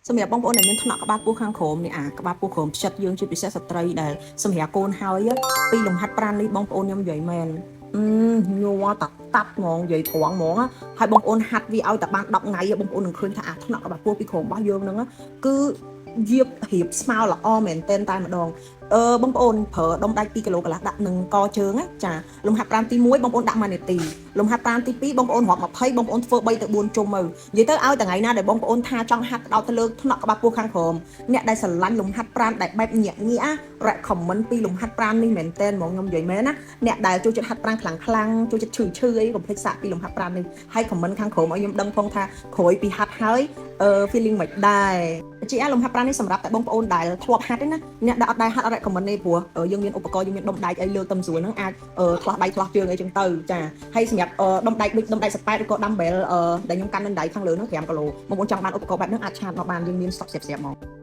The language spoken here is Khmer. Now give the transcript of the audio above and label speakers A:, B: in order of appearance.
A: សម្រាប់បងប្អូនដែលមានថ្នាក់ក្បាលពោះខាងក្រោមនេះក្បាលពោះក្រោមផ្ចិតយើងជាពិសេសស្ត្រីដែលសម្រាប់កូនហើយពីលំហាត់ប្រាណនេះបងប្អូនខ្ញុំនិយាយមែនញ័រតាប់ហ្មងនិយាយត្រង់ហ្មងហើយបងប្អូនហាត់វាឲ្យតែបាន10ថ្ងៃបងប្អូននឹងឃើញថាថ្នាក់ក្បាលពោះពីក្រោមរបស់យើងហ្នឹងគឺយាបរៀបស្មើល្អមែនតែម្ដងបងប្អូនប្រើដុំដាច់2គីឡូកន្លះដាក់នឹងកជើងចាលំហាត់ប្រាណទី1បងប្អូនដាក់1នាទីលំហាត់ប្រាណទី2បងប្អូនរាប់20បងប្អូនធ្វើ3ទៅ4ជុំទៅនិយាយទៅឲ្យថ្ងៃណាដែលបងប្អូនថាចង់ហាត់ដោតទៅលើថ្នាក់ក្បាលពោះខាងក្រោមអ្នកដែលស្រឡាញ់លំហាត់ប្រាណដែលបែបញាក់ recommend ពីលំហាត់ប្រាណនេះមែនតែហ្មងខ្ញុំនិយាយមែនណាអ្នកដែលចូលចិត្តហាត់ប្រាណខ្លាំងចូលចិត្តឈឺអីកុំភ្លេចសាកពីលំហាត់ប្រាណនេះហើយ comment ខាងក្រោមឲ្យខ្ញុំដឹងផងថាក្រោយពីហាត់ហើយfeeling មិនដែរជាលំហាត់ប្រាណនេះសម្រាប់តែបងប្អូនដែលធ្លាប់ហាត់ទេណាអ្នកដែលអត់ដែរហាត់អត់ recommend ទេព្រោះយើងមានឧបករណ៍យើងមានដុំដែកអីលើកទៅស្រួលហ្នឹងអាចឆ្លោះដៃឆ្លោះជើងអីចឹងទៅចាហើយសម្រាប់ដុំដែកដូចដុំដែក18ឬក៏ dumbbell ដែលខ្ញុំកាន់នៅដៃខាងលើហ្នឹង5គីឡូបងប្អូនចង់បានឧបករណ៍បែបហ្នឹងអាចឆាតមកបានយើងមាន stock ស្រាប់ៗមក